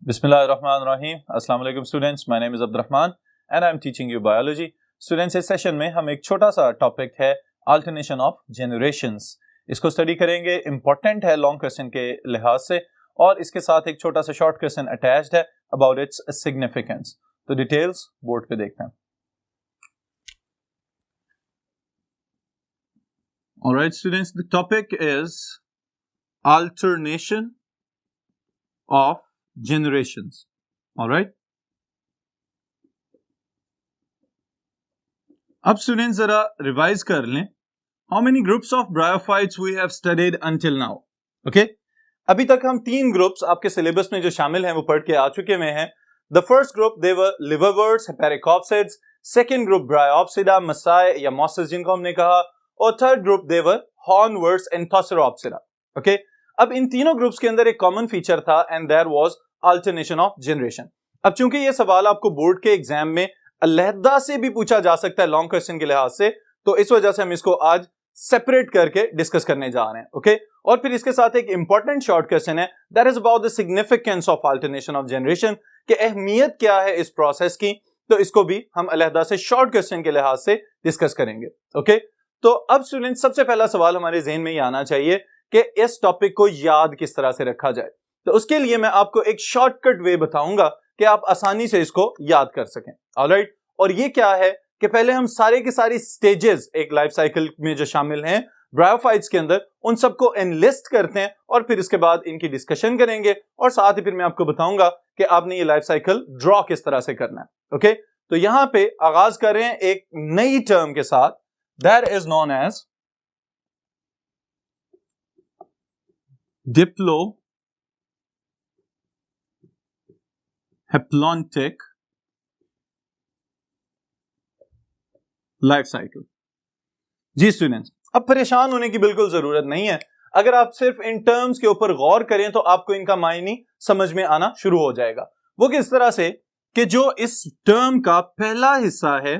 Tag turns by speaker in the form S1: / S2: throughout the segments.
S1: बिस्मिल्लाहिर्रहमानिर्रहीम। अस्सलाम वालेकुम students, my name is Abdurrahman and I am teaching you biology. Students, इस सेशन में हम एक छोटा सा टॉपिक है अल्टरनेशन ऑफ जनरेशंस, इसको स्टडी करेंगे। इंपॉर्टेंट है लॉन्ग क्वेश्चन के लिहाज से, और इसके साथ एक छोटा सा शॉर्ट क्वेश्चन अटैच्ड है अबाउट इट्स सिग्निफिकेंस। तो डिटेल्स बोर्ड पे देखते हैं। Alright students, the topic is alternation of generations. All right. अब स्टूडेंट्स जरा रिवाइज कर लें। How many groups of bryophytes we have studied until now. Okay, अभी तक हम 3 ग्रुप्स आपके सिलेबस में जो शामिल हैं वो पढ़ के आ चुके हुए हैं। The first group they were liverworts, hepaticopsids. Second group bryopsida, मसाए या मॉसेस जिनको हमने कहा, और third group they were hornworts and anthocerotopsida. Okay, अब इन तीनों ग्रुप्स के अंदर एक कॉमन फीचर था and there was alternation of generation. अब चूंकि ये सवाल आपको बोर्ड के एग्जाम में अलहदा से भी पूछा जा सकता है लॉन्ग क्वेश्चन के लिहाज से, तो इस वजह से हम इसको आज सेपरेट करके डिस्कस करने जा रहे हैं। ओके, और फिर इसके साथ एक इंपॉर्टेंट शॉर्ट क्वेश्चन है, that is about the significance of alternation of generation, कि अहमियत क्या है इस प्रोसेस की, तो इसको भी हम अलहदा से शॉर्ट क्वेश्चन के लिहाज से डिस्कस करेंगे। ओके, तो अब स्टूडेंट सबसे पहला सवाल हमारे ज़हन में ये आना चाहिए कि इस टॉपिक को याद किस तरह से रखा जाए। तो उसके लिए मैं आपको एक शॉर्टकट वे बताऊंगा कि आप आसानी से इसको याद कर सकें। ऑलराइट, और ये क्या है कि पहले हम सारे के सारी स्टेजेस एक लाइफ साइकिल में जो शामिल हैं ब्रायोफाइट्स के अंदर, उन सबको एनलिस्ट करते हैं और फिर इसके बाद इनकी डिस्कशन करेंगे, और साथ ही फिर मैं आपको बताऊंगा कि आपने ये लाइफ साइकिल ड्रॉ किस तरह से करना है। ओके, तो यहां पे आगाज कर रहे हैं एक नई टर्म के साथ, that is known as diplohaplontic life cycle. जी स्टूडेंट्स, अब परेशान होने की बिल्कुल जरूरत नहीं है। अगर आप सिर्फ इन टर्म्स के ऊपर गौर करें तो आपको इनका मायने समझ में आना शुरू हो जाएगा। वो किस तरह से कि जो इस टर्म का पहला हिस्सा है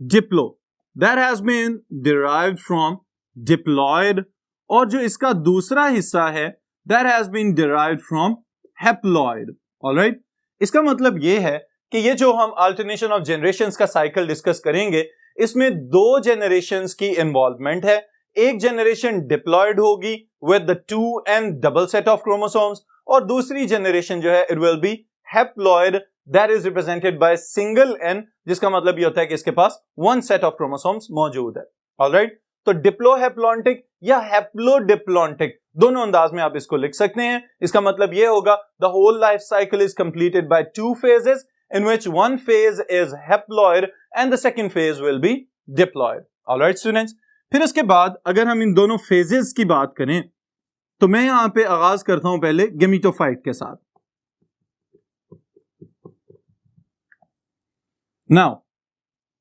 S1: diplo, that has been derived from diploid, और जो इसका दूसरा हिस्सा है that has been derived from haploid. Alright? इसका मतलब ये है कि ये जो हम alternation of generations का साइकिल डिस्कस करेंगे, इसमें 2 generations की इन्वॉल्वमेंट है। एक जनरेशन डिप्लॉयड होगी with the 2n double set of chromosomes, और दूसरी जनरेशन जो है it will be haploid, that is represented by single n, जिसका मतलब ये होता है कि इसके पास 1 set of chromosomes मौजूद है। Alright? तो डिप्लोहैप्लॉन्टिक या हैप्लोडिप्लॉन्टिक दोनों अंदाज में आप इसको लिख सकते हैं। इसका मतलब यह होगा the whole life cycle is completed by 2 phases in which one phase is haploid and the second phase will be diploid. Alright students, फिर उसके बाद अगर हम इन दोनों phases की बात करें तो मैं यहां पे आगाज करता हूं पहले गेमिटोफाइट के साथ। नाउ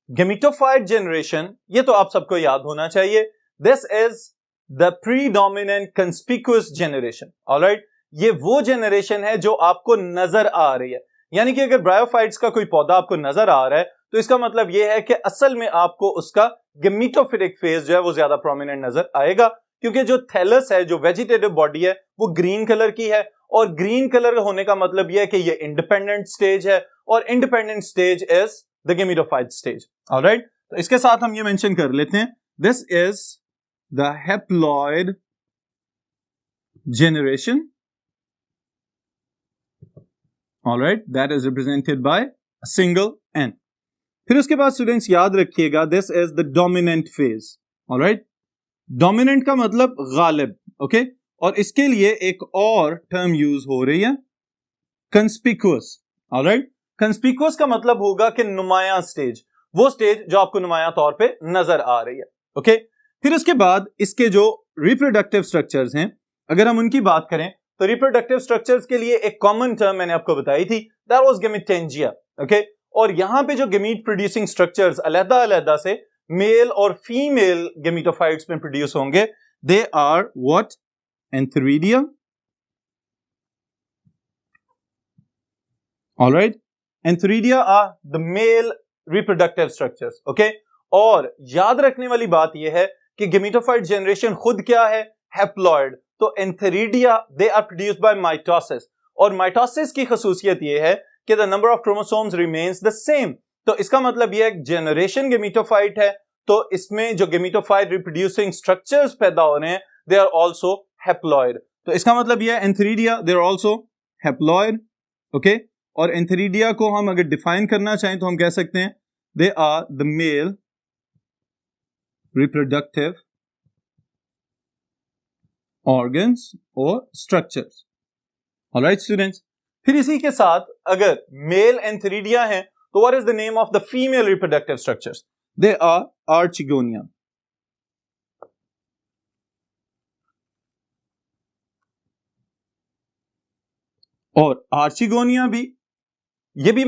S1: गेमिटोफाइट जनरेशन, ये तो आप सबको याद होना चाहिए, this is the predominant conspicuous generation. Alright, ये वो जनरेशन है जो आपको नजर आ रही है। यानी कि अगर ब्रायोफाइट्स का कोई पौधा आपको नजर आ रहा है तो इसका मतलब यह है कि असल में आपको उसका गेमिटोफिटिक फेज जो है वो ज्यादा प्रोमिनेंट नजर आएगा, क्योंकि जो थैलस है, जो वेजिटेटिव बॉडी है, वो ग्रीन कलर की है, और ग्रीन कलर होने का मतलब यह है कि ये इंडिपेंडेंट स्टेज है, और independent stage is the gametophyte stage. Alright, तो इसके साथ हम ये मेंशन कर लेते हैं, this is the haploid generation. Alright, that is represented by a single n. फिर उसके बाद स्टूडेंट्स याद रखिएगा, this is the dominant phase. Alright, dominant का मतलब गालिब। ओके, और इसके लिए एक और टर्म यूज हो रही है, कंस्पिक्यूअस। ऑलराइट, कंस्पिक्यूअस का मतलब होगा कि नुमायां स्टेज, वो स्टेज जो आपको नुमायां तौर पे नजर आ रही है। ओके, फिर उसके बाद इसके जो रिप्रोडक्टिव स्ट्रक्चर्स हैं, अगर हम उनकी बात करें तो रिप्रोडक्टिव स्ट्रक्चर्स के लिए एक कॉमन टर्म मैंने आपको बताई थी, दैट वाज गेमिटेंजिया। ओके, और यहां पे जो गेमीट प्रोड्यूसिंग स्ट्रक्चर्स अलग अलग से मेल और फीमेल गेमिटोफाइट्स में प्रोड्यूस होंगे, they are what? Antheridia. Alright, antheridia are the male reproductive structures. Okay, और याद रखने वाली बात यह है कि गेमिटोफाइट जनरेशन खुद क्या है? हैप्लॉइड। तो antheridia they are produced by mitosis, और माइटोसिस की खसूसियत ये है कि the number of chromosomes remains the same. तो इसका मतलब ये एक जनरेशन गेमेटोफाइट है, तो इसमें जो गेमेटोफाइट रिप्रोड्यूसिंग स्ट्रक्चर्स पैदा हो रहे हैं दे आर आल्सो हैप्लॉइड। तो इसका मतलब ये है antheridia they are also haploid, okay. और एंथेरिडिया को हम अगर डिफाइन करना चाहें तो हम कह सकते हैं they are the male reproductive organs और स्ट्रक्चर्स। ऑलराइट स्टूडेंट्स, फिर इसी के साथ अगर मेल एंथेरिडिया है तो what is the name of the female reproductive structures? They are archegonia. और आर्चिगोनिया भी ये भी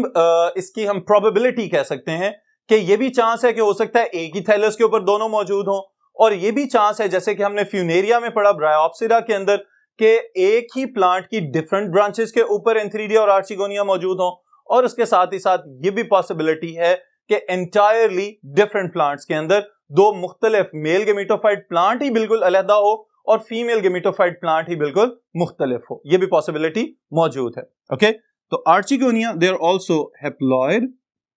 S1: इसकी हम प्रोबेबिलिटी कह सकते हैं कि ये भी चांस है कि हो सकता है एक ही थैलस के ऊपर दोनों मौजूद हों, और ये भी चांस है जैसे कि हमने फ्यूनेरिया में पढ़ा ब्रायोप्सिरा के अंदर कि एक ही प्लांट की डिफरेंट ब्रांचेस के ऊपर एंथेरिडिया और आर्चिगोनिया मौजूद हों, और उसके साथ ही साथ ये भी पॉसिबिलिटी है कि एंटायरली डिफरेंट प्लांट्स के अंदर दो मुख्तलिफ मेल गेमेटोफाइट प्लांट ही बिल्कुल अलहदा हो और फीमेल गेमेटोफाइट प्लांट ही बिल्कुल मुख्तलिफ हो, ये भी पॉसिबिलिटी मौजूद है, ओके। तो archegonia they are also haploid,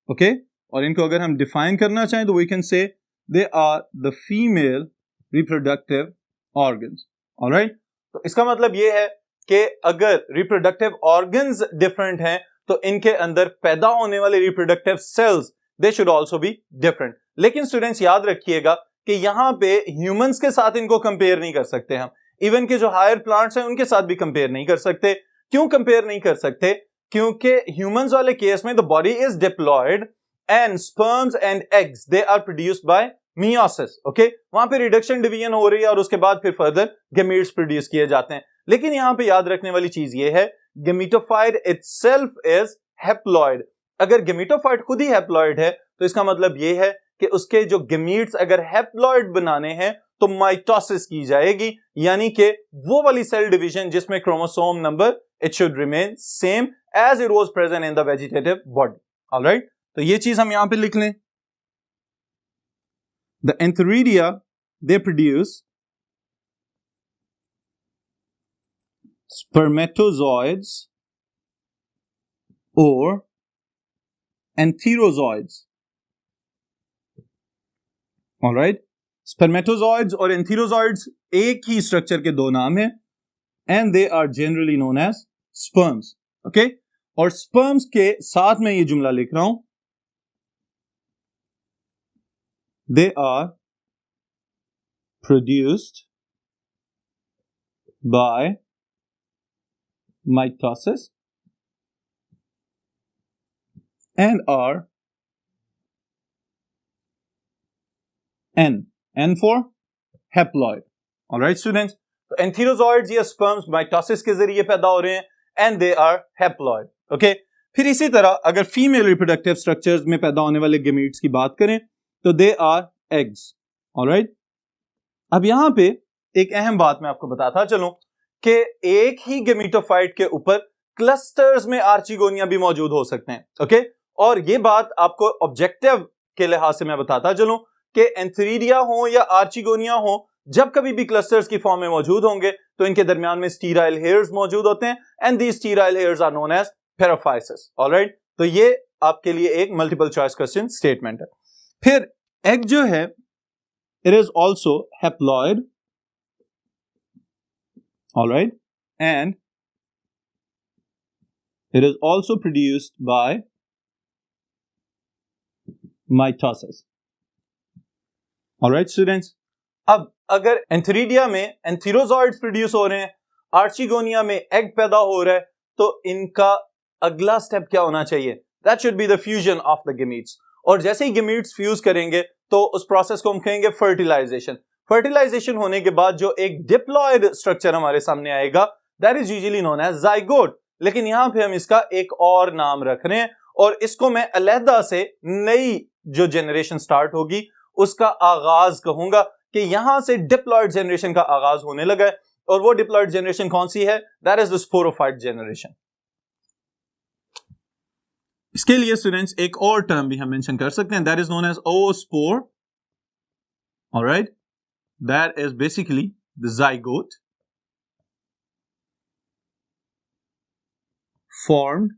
S1: okay. और इनको अगर हम डिफाइन करना चाहें तो we can say they are the female reproductive organs, alright. तो इसका मतलब ये है कि अगर रिप्रोडक्टिव ऑर्गन्स डिफरेंट हैं तो इनके अंदर पैदा होने वाले reproductive cells they should also be different. लेकिन स्टूडेंट्स याद रखिएगा कि यहां पे ह्यूमंस के साथ इनको कंपेयर नहीं कर सकते हम, इवन के जो हायर प्लांट्स हैं उनके साथ भी कंपेयर नहीं कर सकते। क्यों कंपेयर नहीं कर सकते? क्योंकि ह्यूमंस वाले केस में the body is diploid and sperms and eggs they are produced by meiosis, okay. वहां पे रिडक्शन डिवीजन हो रही है और उसके बाद फिर फर्दर गेमीट्स प्रोड्यूस किए जाते हैं। लेकिन यहां पे याद रखने वाली चीज ये है गेमेटोफाइट इटसेल्फ इज हैप्लॉइड। अगर गेमेटोफाइट खुद ही हैप्लॉइड है तो इसका मतलब ये है कि उसके जो गेमीट्स अगर हैप्लॉइड बनाने हैं तो माइटोसिस की जाएगी, यानी कि वो वाली सेल डिवीजन जिसमें chromosome number it should remain same as it was present in the vegetative body, alright. तो ये चीज हम यहां पे लिख लें। The antheridia they produce spermatozoids or antherozoids, all right। spermatozoids और antherozoids एक ही स्ट्रक्चर के दो नाम हैं and they are generally known as sperms, okay। और sperms के साथ में ये जुमला लिख रहा हूं, they are produced by mitosis and are N for haploid, alright students। तो एंथेरोजॉइड्स या स्पर्म्स माइटोसिस के जरिए पैदा हो रहे हैं and they are haploid, okay. फिर इसी तरह अगर फीमेल रिप्रोडक्टिव स्ट्रक्चर्स में पैदा होने वाले गेमीट्स की बात करें तो दे आर एग्स, ऑलराइट। अब यहां पे एक अहम बात मैं आपको बताता चलूं कि एक ही गेमेटोफाइट के ऊपर क्लस्टर्स में आर्चिगोनिया भी मौजूद हो सकते हैं, ओके। और ये बात आपको ऑब्जेक्टिव के लिहाज से मैं बताता चलूं कि एंथेरिडिया हो या आर्चिगोनिया हो, जब कभी भी क्लस्टर्स की फॉर्म में मौजूद होंगे तो इनके दरमियान में स्टीराइल हेयर्स मौजूद होते हैं and these sterile hairs are known as paraphyses, alright. तो ये आपके लिए एक मल्टीपल चॉइस क्वेश्चन स्टेटमेंट है। फिर एग जो है it is also haploid, all right, and it is also produced by mitosis, all right students। अब अगर एंथेरिडिया में एंथेरोजॉइड्स प्रोड्यूस हो रहे हैं, आर्चिगोनिया में एग पैदा हो रहा है, तो इनका अगला स्टेप क्या होना चाहिए? That should be the fusion of the gametes. और जैसे ही गेमीट्स फ्यूज करेंगे तो उस प्रोसेस को हम कहेंगे फर्टिलाइजेशन। फर्टिलाइजेशन होने के बाद जो एक डिप्लॉयड स्ट्रक्चर हमारे सामने आएगा that is usually known as zygote. लेकिन यहां पे हम इसका एक और नाम रख रहे हैं और इसको मैं अलहदा से नई जो जनरेशन स्टार्ट होगी उसका आगाज कहूंगा कि यहां से डिप्लॉयड जनरेशन का आगाज होने लगा है। और वो डिप्लॉयड जनरेशन कौन सी है? That is the sporophyte generation. इसके लिए स्टूडेंट्स एक और टर्म भी हम मेंशन कर सकते हैं, that is known as oospore, alright. That is basically the zygote formed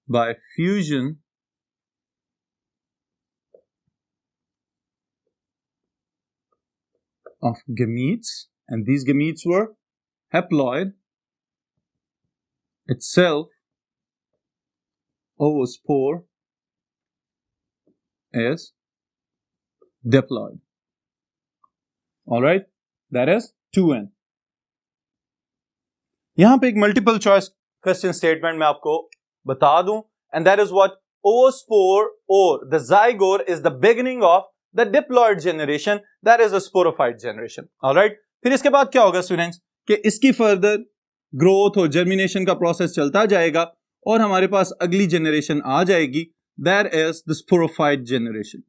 S1: by fusion of gametes, and these gametes were haploid, itself oospore is diploid. All right, that is 2n. यहां पे एक multiple choice question statement मैं आपको बता दूं, and that is what oospore or the zygote is the beginning of the diploid generation, that is the sporophyte generation. All right, फिर इसके बाद क्या होगा स्टूडेंट्स कि इसकी फर्दर ग्रोथ और जर्मिनेशन का प्रोसेस चलता जाएगा और हमारे पास अगली जनरेशन आ जाएगी, that is the sporophyte generation.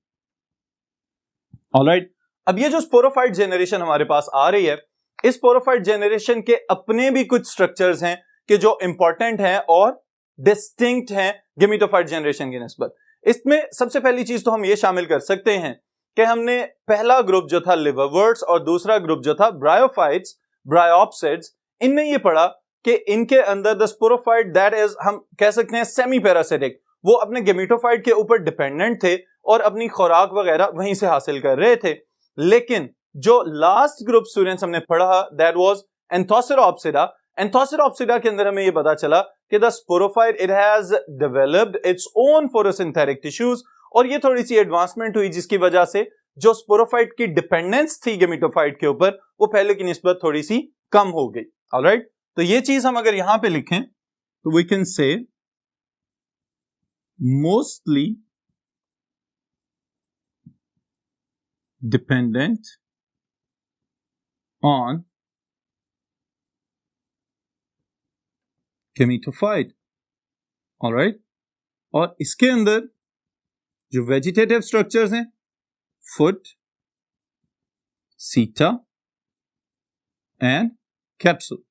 S1: Alright, अब ये जो स्पोरोफाइट जनरेशन हमारे पास आ रही है, इस स्पोरोफाइट जनरेशन के अपने भी कुछ स्ट्रक्चर्स हैं कि जो इंपॉर्टेंट हैं और डिस्टिंक्ट हैं गेमेटोफाइट जनरेशन की निस्बत. इसमें सबसे पहली चीज तो हम ये शामिल कर सकते हैं कि हमने पहला ग्रुप जो था लिवरवर्ट्स और दूसरा ग्रुप जो था ब्रायोफाइट्स, ब्रायोप्सिड्स, इनमें ये पढ़ा कि इनके अंदर द स्पोरोफाइट दैट इज, हम कह सकते हैं सेमी पैरासिटिक, वो अपने गेमेटोफाइट के ऊपर डिपेंडेंट थे और अपनी खुराक वगैरह वहीं से हासिल कर रहे थे. लेकिन जो लास्ट ग्रुप स्टूडेंट्स हमने पढ़ा दैट वाज एंथोसेरोप्सिडा. एंथोसेरोप्सिडा के अंदर हमें ये पता चला कि the sporophyte it has developed its own photosynthetic tissues, और ये थोड़ी सी एडवांसमेंट हुई जिसकी वजह से जो स्पोरोफाइट की डिपेंडेंस थी गेमेटोफाइट के ऊपर वो पहले की निस्बत थोड़ी सी कम हो गई. ऑलराइट, तो ये चीज हम अगर यहां पे लिखें तो we can say mostly dependent on gametophyte. Alright, और इसके अंदर जो वेजिटेटिव स्ट्रक्चर्स हैं, foot, seta and capsule.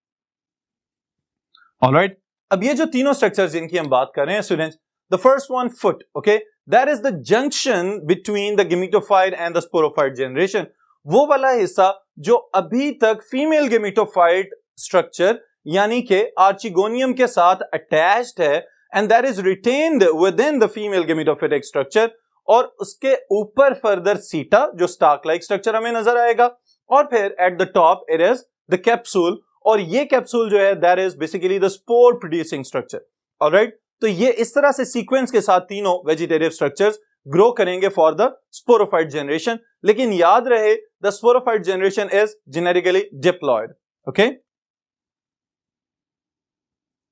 S1: Alright, अब ये जो तीनों स्ट्रक्चर्स जिनकी हम बात कर रहे हैं students, the first one foot, okay, that is the junction between the gametophyte and the sporophyte generation. वो वाला हिस्सा जो अभी तक फीमेल गेमेटोफाइट स्ट्रक्चर यानी कि आर्चिगोनियम के साथ अटैच्ड है, and that is retained with in the female gametophytic structure, और उसके ऊपर फर्दर सीटा जो स्टार्क लाइक स्ट्रक्चर हमें नजर आएगा, और फिर at the top it is the capsule, और ये कैप्सूल जो है that is basically the spore producing structure. Alright, तो ये इस तरह से सीक्वेंस के साथ तीनों वेजिटेटिव स्ट्रक्चर्स ग्रो करेंगे फॉर द स्पोरोफाइट जनरेशन. लेकिन याद रहे the sporophyte generation is genetically diploid. Okay,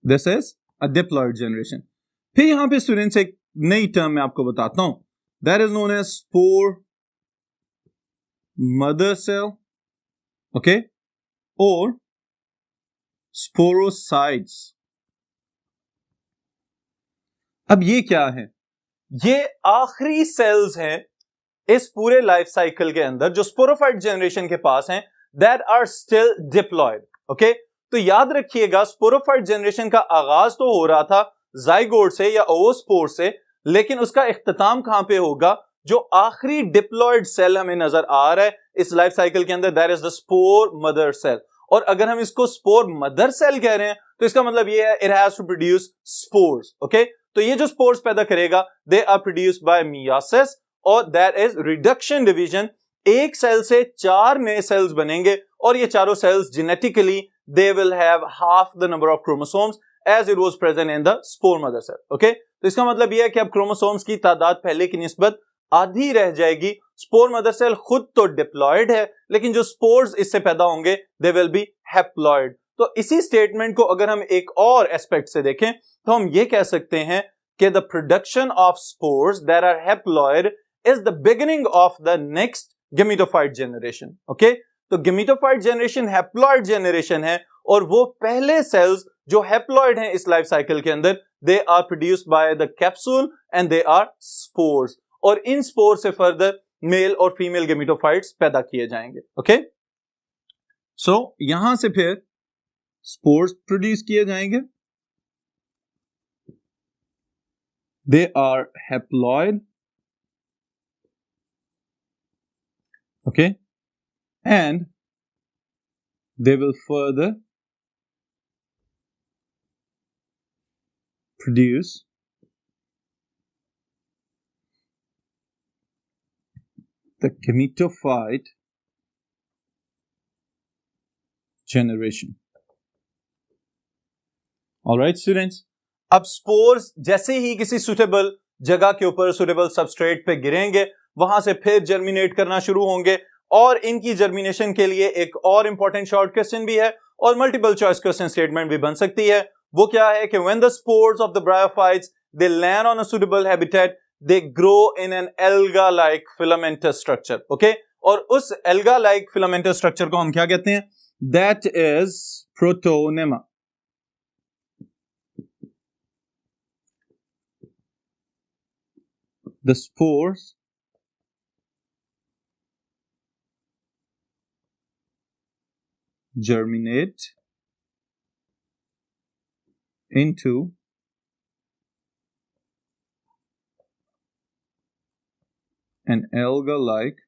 S1: this is a diploid generation. फिर यहां पे स्टूडेंट्स एक नई टर्म मैं आपको बताता हूं, that is known as spore mother cell, okay, और स्पोरोसाइट्स. अब ये क्या है? ये आखिरी सेल्स हैं इस पूरे लाइफ साइकिल के अंदर जो स्पोरोफाइट जनरेशन के पास हैं, that are still diploid. Okay, तो याद रखिएगा स्पोरोफाइट जनरेशन का आगाज तो हो रहा था जाइगोट से या ओवोस्पोर से, लेकिन उसका इख्तिताम कहां पे होगा? जो आखिरी डिप्लॉयड सेल हमें नजर आ रहा है इस लाइफ साइकिल के अंदर, that is the spore mother cell. और अगर हम इसको स्पोर मदर सेल कह रहे हैं तो इसका मतलब ये है it has to produce spores. Okay, तो ये जो स्पोर्स पैदा करेगा they are produced by meiosis, और दैट इज रिडक्शन डिवीजन. एक सेल से 4 नए सेल्स बनेंगे और ये चारों cells genetically they will have half the number of chromosomes as it was present in the spore mother cell. Okay, तो इसका मतलब यह है कि अब क्रोमोसोम्स की तादाद पहले की निस्बत आधी रह जाएगी. स्पोर मदर सेल खुद तो डिप्लॉयड है, लेकिन जो स्पोर्स इससे पैदा होंगे they will be haploid. तो इसी स्टेटमेंट को अगर हम एक और एस्पेक्ट से देखें तो हम ये कह सकते हैं कि the production of spores that are haploid is the beginning of the next gametophyte generation. Okay, तो गेमेटोफाइट जनरेशन हैप्लॉइड जनरेशन है, और वो पहले सेल्स जो हैप्लॉइड हैं इस लाइफ साइकिल के अंदर, they are produced by the capsule and they are spores, और इन स्पोर से फर्दर मेल और फीमेल गेमेटोफाइट्स पैदा किए जाएंगे. ओके, सो यहां से फिर स्पोर्स प्रोड्यूस किए जाएंगे, they are haploid. Okay, and they will further produce the gametophyte generation. Alright students, अब स्पोर्स जैसे ही किसी सुटेबल जगह के ऊपर सुटेबल सबस्ट्रेट पे गिरेंगे, वहां से फिर जर्मिनेट करना शुरू होंगे और इनकी जर्मिनेशन के लिए एक और इंपॉर्टेंट शॉर्ट क्वेश्चन भी है और मल्टीपल चॉइस क्वेश्चन स्टेटमेंट भी बन सकती है। वो क्या है कि when the spores of the bryophytes they land on a suitable habitat, they grow in an alga like filamentous structure. Okay, और उस एल्गा लाइक फिलामेंटस स्ट्रक्चर को हम क्या कहते हैं? That is protonema. The spores germinate into an alga-like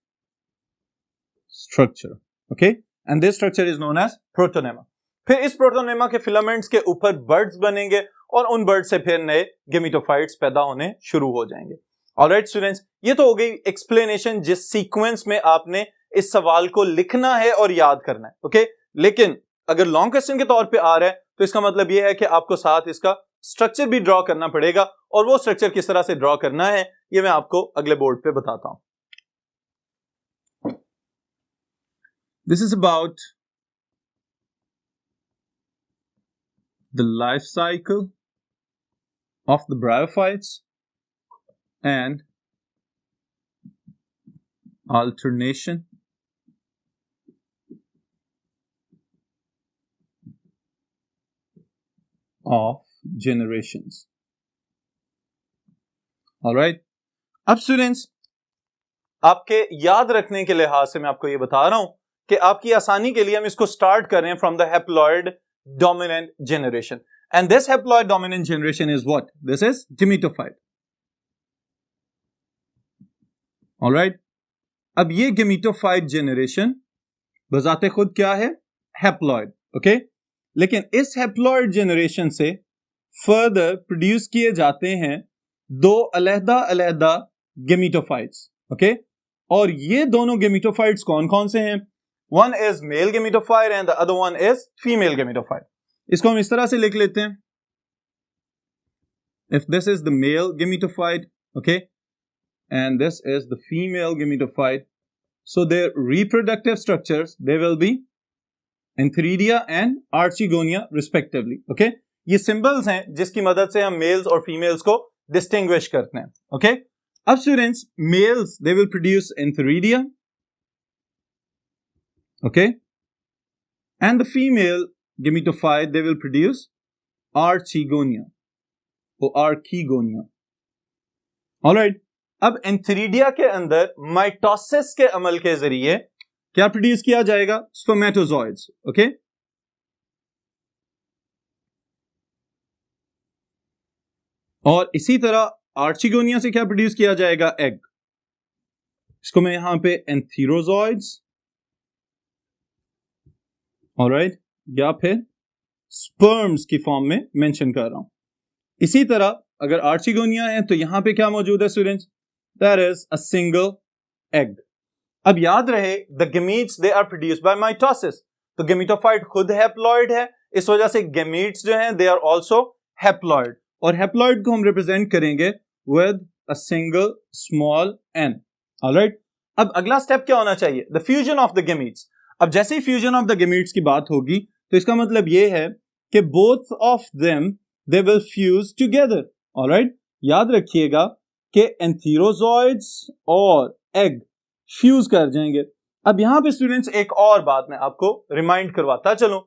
S1: structure. Okay, and this structure is known as protonema. फिर इस protonema के फिलामेंट्स के ऊपर बर्ड्स बनेंगे और उन बर्ड से फिर नए गेमेटोफाइट्स पैदा होने शुरू हो जाएंगे। ऑलराइट स्टूडेंट्स, ये तो हो गई एक्सप्लेनेशन जिस सीक्वेंस में आपने इस सवाल को लिखना है और याद करना है। ओके, लेकिन अगर लॉन्ग क्वेश्चन के तौर पे आ रहा है तो इसका मतलब ये है कि आपको साथ इसका स्ट्रक्चर भी ड्रॉ करना पड़ेगा और वो स्ट्रक्चर किस तरह से ड्रॉ करना है ये मैं आपको अगले बोर्ड पे बताता हूं। This is about the life cycle of the bryophytes and alternation of generations. All right. अब स्टूडेंट्स, आपके याद रखने के लिहाज से मैं आपको ये बता रहा हूं कि आपकी आसानी के लिए हम इसको स्टार्ट कर रहे हैं from the haploid dominant generation, and this haploid dominant generation is what? This is gametophyte. Alright, अब ये गेमेटोफाइट जनरेशन बजाते खुद क्या है? हैप्लॉइड। ओके, लेकिन इस हैप्लॉइड जनरेशन से फर्दर प्रोड्यूस किए जाते हैं दो अलहदा गेमेटोफाइट्स। ओके, और ये दोनों गेमेटोफाइट्स कौन कौन से हैं? One is male gametophyte and the other one is female gametophyte. इसको हम इस तरह से लिख लेते हैं, if this is the mail gametophyte, okay, and this is the female gametophyte, so their reproductive structures, they will be Antheridia and Archegonia respectively. Okay, ये symbols हैं जिसकी मदद से हम males और females को distinguish करते हैं। Okay, अब students, males they will produce Antheridia, okay, and the female gametophyte they will produce Archegonia or Archegonia. All right, अब एंथेरिडिया के अंदर माइटोसिस के अमल के जरिए क्या प्रोड्यूस किया जाएगा? स्पर्मेटोजोइड्स। ओके, और इसी तरह आर्चिगोनिया से क्या प्रोड्यूस किया जाएगा? एग। इसको मैं यहां पे एंथीरोजोइड्स, ऑलराइट, या फिर स्पर्म्स की फॉर्म में मेंशन कर रहा हूं। इसी तरह अगर आर्चिगोनिया है तो यहां पे क्या मौजूद है students? That is a single egg. अब याद रहे the gametes they are produced by mitosis. तो गेमेटोफाइट खुद हैप्लॉइड है, इस वजह से gametes जो हैं they are also haploid, और हैप्लॉइड को हम रिप्रेजेंट करेंगे with a single small n. Alright, अब अगला स्टेप क्या होना चाहिए? The fusion of the gametes. अब जैसे ही fusion of the gametes की बात होगी तो इसका मतलब ये है कि both of them they will fuse together. Alright, याद रखिएगा कि एंथीरोजोइड्स और एग फ्यूज कर जाएंगे। अब यहां पे स्टूडेंट्स एक और बात मैं आपको रिमाइंड करवाता चलूं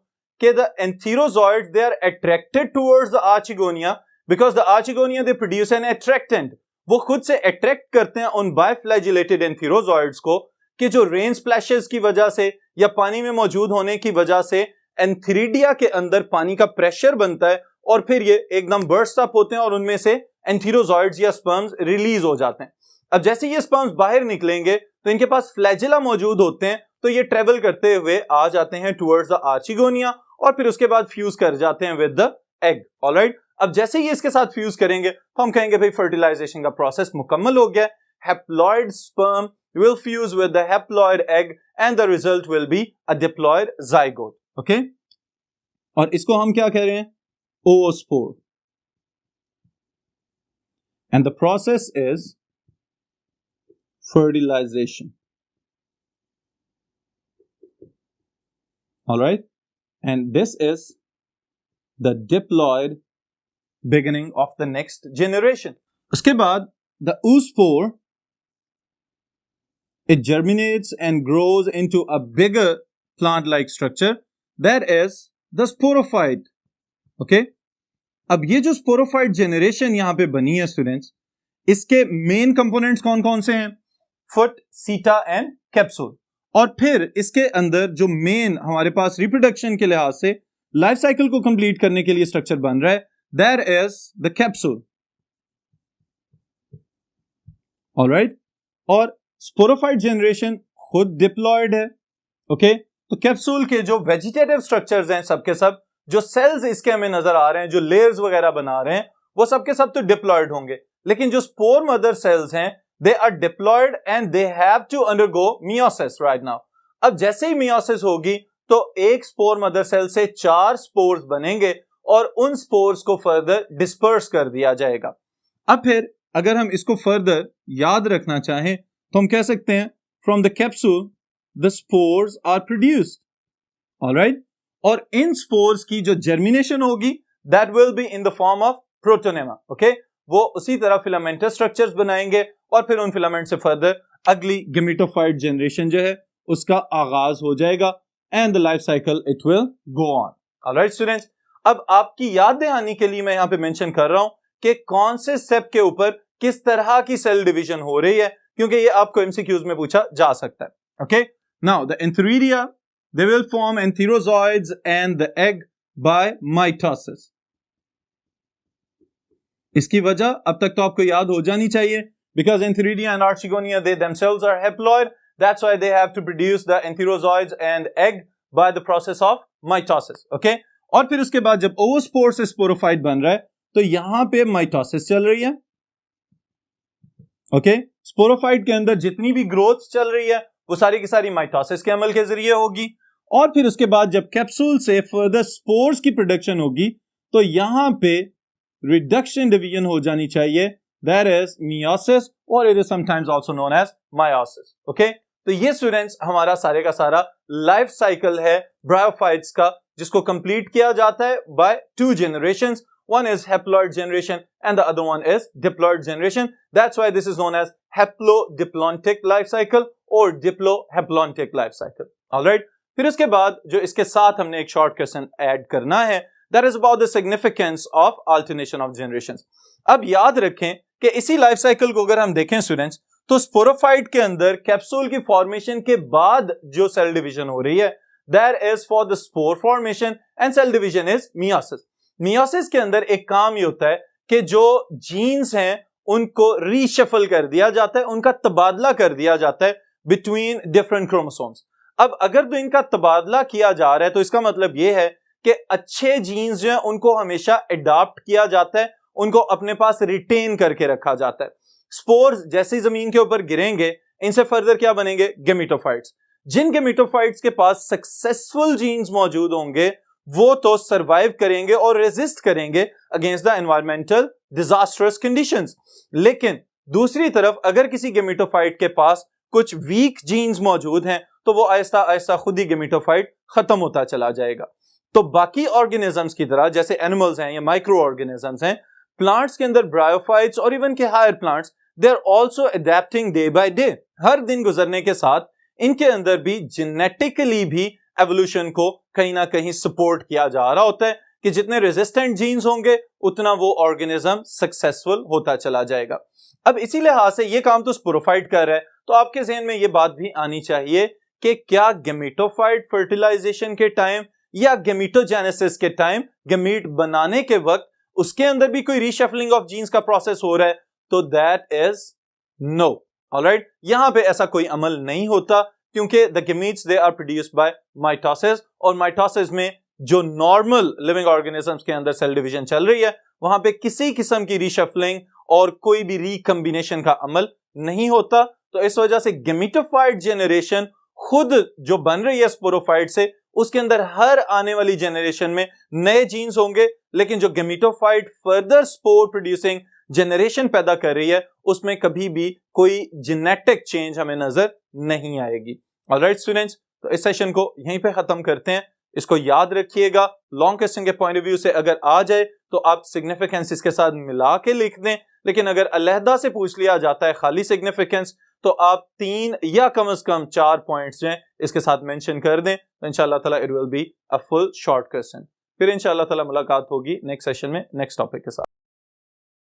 S1: कि the antherozoids they are attracted towards the archegonia because the archegonia they produce an attractant. वो खुद से अट्रैक्ट करते हैं उन बायफ्लैजिलेटेड एंथीरोजोइड्स को कि जो रेन स्प्लैशेस की वजह से या पानी में मौजूद होने की वजह से एंथेरिडिया के अंदर पानी का प्रेशर बनता है और फिर ये एकदम बर्स्ट अप होते हैं और उनमें से एंथीरोजोइड्स या स्पर्म्स रिलीज हो जाते हैं। अब जैसे ये स्पर्म्स बाहर निकलेंगे तो इनके पास फ्लैजिला मौजूद होते हैं, तो ये ट्रेवल करते हुए आ जाते हैं टुवर्ड्स द आर्चिगोनिया और फिर उसके बाद फ्यूज कर जाते हैं विद द एग। ऑलराइट, अब जैसे ही इसके साथ फ्यूज करेंगे तो हम कहेंगे भाई फर्टिलाइजेशन का प्रोसेस मुकम्मल हो गया। Haploid sperm will fuse with the haploid egg and the result will be a diploid zygote. Okay? और इसको हम क्या कह रहे हैं? oospore. And the process is fertilization. All right? And this is the diploid beginning of the next generation. उसके बाद the oospore, it germinates and grows into a bigger plant-like structure that is the sporophyte. Okay? अब ये जो sporophyte generation यहां पे बनी है students, इसके मेन कंपोनेंट्स कौन कौन से हैं? Foot, seta and capsule. और फिर इसके अंदर जो मेन हमारे पास रिप्रोडक्शन के लिहाज से लाइफ साइकिल को कंप्लीट करने के लिए स्ट्रक्चर बन रहा है, that is the capsule. Alright, और स्पोरोफाइट जनरेशन खुद डिप्लॉयड है। ओके, तो कैप्सूल के जो वेजिटेटिव स्ट्रक्चर्स हैं सबके सब, जो सेल्स इसके हमें नजर आ रहे हैं, जो लेयर्स वगैरह बना रहे हैं, वो सबके सब तो डिप्लॉयड होंगे, लेकिन जो स्पोर मदर सेल्स हैं they are diploid and they have to undergo meiosis right now. अब जैसे ही मियोसिस होगी तो एक स्पोर मदर सेल से 4 स्पोर्स बनेंगे और उन स्पोर्स को फर्दर डिस्पर्स कर दिया जाएगा। अब फिर अगर हम इसको फर्दर याद रखना चाहें तो हम कह सकते हैं from the capsule the spores are produced. Alright, और इन स्पोर्स की जो जर्मिनेशन होगी that will be in the form of protonema. Okay, वो उसी तरह फिलामेंटस स्ट्रक्चर्स बनाएंगे और फिर उन फिलामेंट से फर्दर अगली गेमेटोफाइट जनरेशन जो है उसका आगाज हो जाएगा and the life cycle it will go on. Alright students, अब आपकी याद दहानी के लिए मैं यहां पे मेंशन कर रहा हूं कि कौन से स्टेप के ऊपर किस तरह की सेल डिवीजन हो रही है, क्योंकि ये आपको एमसीक्यूज में पूछा जा सकता है। Okay, now the antheridia they will form antherozoids and the egg by mitosis. इसकी वजह अब तक तो आपको याद हो जानी चाहिए, because antheridia and archegonia they themselves are haploid, that's why they have to produce the enterozoids and egg by the process of mitosis. Okay, और फिर उसके बाद जब oospore से स्पोरोफाइट बन रहा है तो यहां पे माइटोसिस चल रही है। ओके, स्पोरोफाइट के अंदर जितनी भी ग्रोथ चल रही है वो सारी की सारी माइटोसिस के अमल के जरिए होगी, और फिर उसके बाद जब कैप्सूल से फर्दर स्पोर्स की प्रोडक्शन होगी तो यहां पे रिडक्शन डिवीजन हो जानी चाहिए, दैट इज मियोसिस, और it is sometimes also known as meiosis. Okay, तो ये स्टूडेंट्स हमारा सारे का सारा लाइफ साइकिल है ब्रायोफाइट्स का, जिसको कंप्लीट किया जाता है bye 2 generations. One is haploid generation and the other one is diploid generation. That's why this is known as haplodiplontic life cycle or diplohaplontic life cycle. Alright, फिर इसके बाद जो इसके साथ हमने एक शॉर्ट क्वेश्चन ऐड करना है, that is about the significance of alternation of generations. अब याद रखें कि इसी लाइफ साइकिल को अगर हम देखें स्टूडेंट्स, तो स्पोरोफाइट के अंदर कैप्सूल की फॉर्मेशन के बाद जो सेल डिवीजन हो रही है that is for the spore formation and cell division is meiosis. Meiosis के अंदर एक काम ये होता है कि जो जीन्स हैं उनको रीशफल कर दिया जाता है, उनका तबादला कर दिया जाता है बिटवीन डिफरेंट क्रोमोसोम्स। अब अगर तो इनका तबादला किया जा रहा है तो इसका मतलब ये है कि अच्छे जीन्स जो हैं उनको हमेशा अडॉप्ट किया जाता है, उनको अपने पास रिटेन करके रखा जाता है। स्पोर्स जैसे ही जमीन के ऊपर गिरेंगे इनसे फर्दर क्या बनेंगे? गेमेटोफाइट्स। जिन गेमेटोफाइट्स के पास सक्सेसफुल जीन्स मौजूद होंगे वो तो सरवाइव करेंगे और रेजिस्ट करेंगे against the environmental disastrous conditions. लेकिन दूसरी तरफ अगर किसी गेमेटोफाइट के पास कुछ वीक जीन्स मौजूद हैं तो वो आहिस्ता आहिस्ता खुद ही गेमेटोफाइट खत्म होता चला जाएगा। तो बाकी ऑर्गेनिजम्स की तरह जैसे एनिमल्स हैं या माइक्रो ऑर्गेनिजम्स हैं, प्लांट्स के अंदर ब्रायोफाइट्स और इवन के higher plants they are also adapting day by day. हर दिन गुजरने के साथ इनके अंदर भी जेनेटिकली भी एवोल्यूशन को कहीं ना कहीं सपोर्ट किया जा रहा होता है कि जितने रेजिस्टेंट जीन्स होंगे उतना वो ऑर्गेनिज्म सक्सेसफुल होता चला जाएगा। अब इसी लिहाज से ये काम तो स्पोरोफाइट कर रहा है, तो आपके ज़हन में ये बात भी आनी चाहिए कि क्या गेमेटोफाइट फर्टिलाइजेशन के टाइम या गेमेटोजेनेसिस के टाइम गेमीट बनाने के वक्त उसके अंदर भी कोई रीशफलिंग ऑफ जीन्स का प्रोसेस हो रहा है? तो दैट इज नो। ऑलराइट, यहां पे ऐसा कोई अमल नहीं होता क्योंकि the gametes they are produced by mitosis, और माइटोसिस में जो नॉर्मल लिविंग ऑर्गेनिजम्स के अंदर सेल डिवीजन चल रही है वहां पे किसी किस्म की रीशफलिंग और कोई भी रिकम्बिनेशन का अमल नहीं होता। तो इस वजह से गेमिटोफाइट जेनरेशन खुद जो बन रही है स्पोरोफाइट से, उसके अंदर हर आने वाली जेनरेशन में नए जीन्स होंगे, लेकिन जो gametophyte further spore producing generation पैदा कर रही है उसमें कभी भी कोई जेनेटिक चेंज हमें नजर नहीं आएगी। ऑलराइट स्टूडेंट्स, तो इस सेशन को यहीं पे खत्म करते हैं। इसको याद रखिएगा, लॉन्ग क्वेश्चन के पॉइंट ऑफ व्यू से अगर आ जाए तो आप सिग्निफिकेंस इसके साथ मिला के लिख दें, लेकिन अगर अलहदा से पूछ लिया जाता है खाली सिग्निफिकेंस तो आप 3 या कम से कम 4 पॉइंट्स जो हैं इसके साथ मेंशन कर दें, तो इंशाल्लाह ताला it will be a full short question. फिर इंशाल्लाह ताला मुलाकात होगी नेक्स्ट सेशन में नेक्स्ट टॉपिक के साथ।